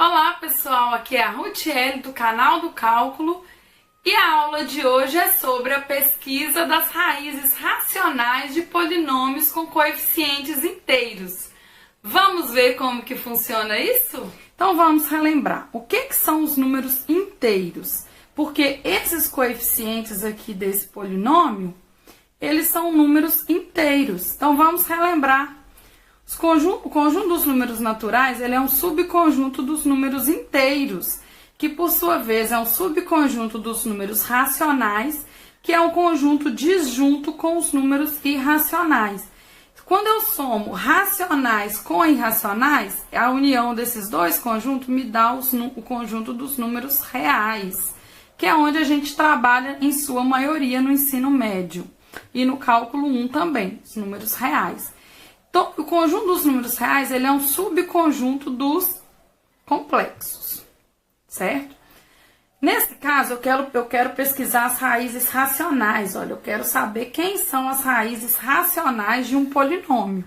Olá pessoal, aqui é a Rutiele do canal do Cálculo e a aula de hoje é sobre a pesquisa das raízes racionais de polinômios com coeficientes inteiros. Vamos ver como que funciona isso? Então vamos relembrar, o que são os números inteiros? Porque esses coeficientes aqui desse polinômio, eles são números inteiros. Então vamos relembrar. O conjunto dos números naturais, ele é um subconjunto dos números inteiros, que por sua vez é um subconjunto dos números racionais, que é um conjunto disjunto com os números irracionais. Quando eu somo racionais com irracionais, a união desses dois conjuntos me dá o conjunto dos números reais, que é onde a gente trabalha em sua maioria no ensino médio e no cálculo 1 também, os números reais. Então, o conjunto dos números reais, ele é um subconjunto dos complexos, certo? Nesse caso, eu quero pesquisar as raízes racionais. Olha, eu quero saber quem são as raízes racionais de um polinômio,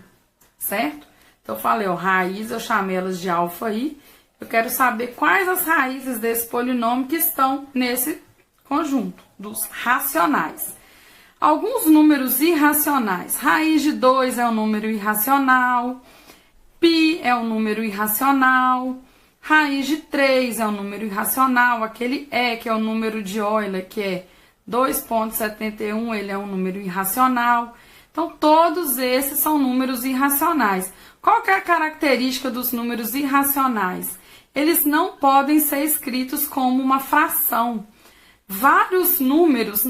certo? Então, eu falei, ó, raiz, eu chamei elas de alfa aí. Eu quero saber quais as raízes desse polinômio que estão nesse conjunto dos racionais. Alguns números irracionais. Raiz de 2 é um número irracional. Π é um número irracional. Raiz de 3 é um número irracional. Aquele E, que é o número de Euler, que é 2,71, ele é um número irracional. Então, todos esses são números irracionais. Qual que é a característica dos números irracionais? Eles não podem ser escritos como uma fração. Vários números,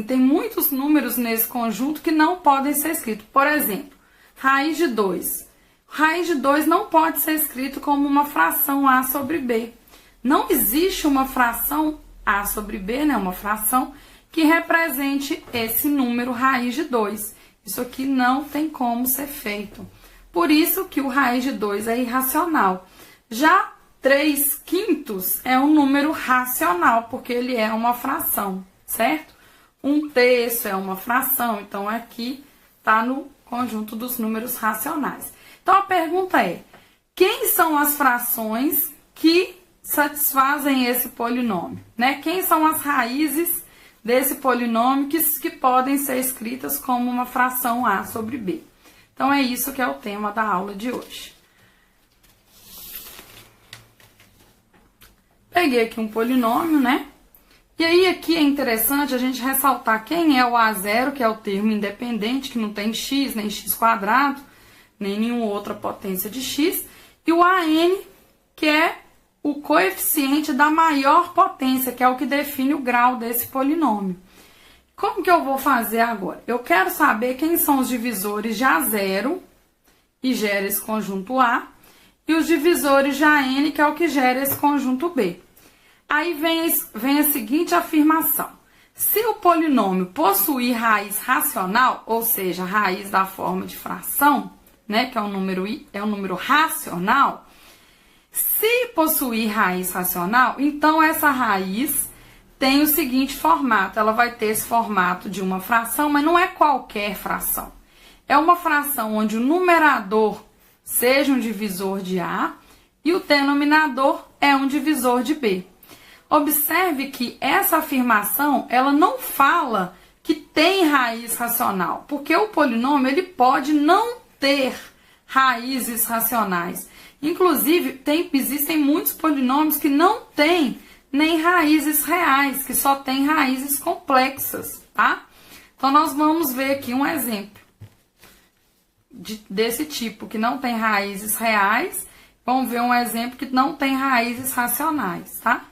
tem muitos números nesse conjunto que não podem ser escritos. Por exemplo, raiz de 2. Raiz de 2 não pode ser escrito como uma fração A sobre B. Não existe uma fração A sobre B, né? Uma fração que represente esse número raiz de 2. Isso aqui não tem como ser feito. Por isso que o raiz de 2 é irracional. Já 3/5 é um número racional, porque ele é uma fração, certo? 1/3 é uma fração, então aqui está no conjunto dos números racionais. Então a pergunta é, quem são as frações que satisfazem esse polinômio, né? Quem são as raízes desse polinômio que podem ser escritas como uma fração A sobre B? Então é isso que é o tema da aula de hoje. Peguei aqui um polinômio, né? E aí aqui é interessante a gente ressaltar quem é o A0, que é o termo independente, que não tem x, nem x², nem nenhuma outra potência de x, e o AN, que é o coeficiente da maior potência, que é o que define o grau desse polinômio. Como que eu vou fazer agora? Eu quero saber quem são os divisores de A0, e gera esse conjunto A, e os divisores de AN, que é o que gera esse conjunto B. Aí vem a seguinte afirmação. Se o polinômio possuir raiz racional, ou seja, raiz da forma de fração, né, que é um número racional, se possuir raiz racional, então essa raiz tem o seguinte formato. Ela vai ter esse formato de uma fração, mas não é qualquer fração. É uma fração onde o numerador seja um divisor de A e o denominador é um divisor de B. Observe que essa afirmação, ela não fala que tem raiz racional, porque o polinômio ele pode não ter raízes racionais. Inclusive, existem muitos polinômios que não têm nem raízes reais, que só têm raízes complexas, tá? Então, nós vamos ver aqui um exemplo desse tipo, que não tem raízes reais. Vamos ver um exemplo que não tem raízes racionais, tá?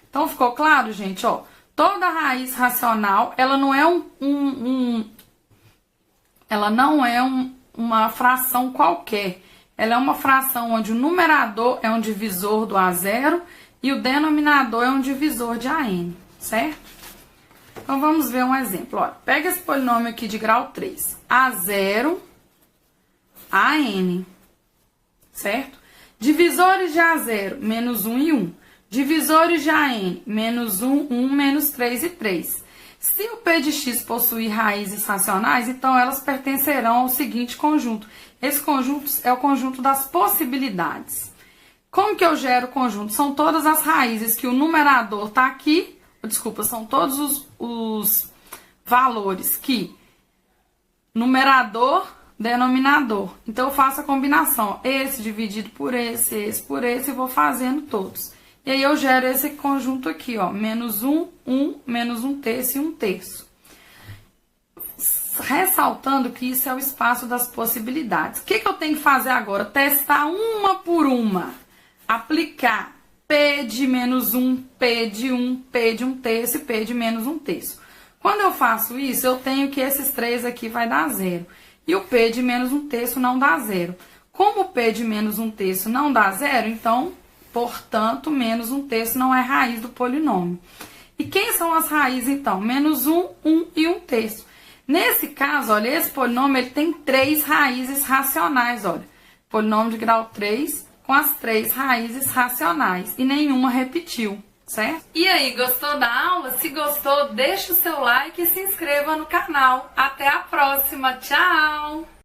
Então, ficou claro, gente? Ó, toda raiz racional, ela não é uma fração qualquer. Ela é uma fração onde o numerador é um divisor do A0 e o denominador é um divisor de AN, certo? Então, vamos ver um exemplo. Ó, pega esse polinômio aqui de grau 3. A0, AN, certo? Divisores de A0, menos 1 e 1. Divisores de AN, menos 1, 1, menos 3 e 3. Se o P de x possuir raízes racionais, então elas pertencerão ao seguinte conjunto. Esse conjunto é o conjunto das possibilidades. Como que eu gero o conjunto? São todas as raízes que o numerador tá aqui, desculpa, são todos os valores que numerador, denominador. Então, eu faço a combinação, esse dividido por esse por esse, e vou fazendo todos. E aí, eu gero esse conjunto aqui, ó, menos 1, 1, menos 1/3 e 1/3. Ressaltando que isso é o espaço das possibilidades. O que eu tenho que fazer agora? Testar uma por uma. Aplicar P de menos 1, P de 1, P de 1/3 e P de menos 1/3. Quando eu faço isso, eu tenho que esses três aqui vai dar zero. E o P de menos 1/3 não dá zero. Como o P de menos 1/3 não dá zero, então, portanto, menos 1/3 não é raiz do polinômio. E quem são as raízes, então? Menos 1, 1 e 1/3. Nesse caso, olha, esse polinômio ele tem 3 raízes racionais, olha. Polinômio de grau 3 com as 3 raízes racionais e nenhuma repetiu, certo? E aí, gostou da aula? Se gostou, deixa o seu like e se inscreva no canal. Até a próxima, tchau!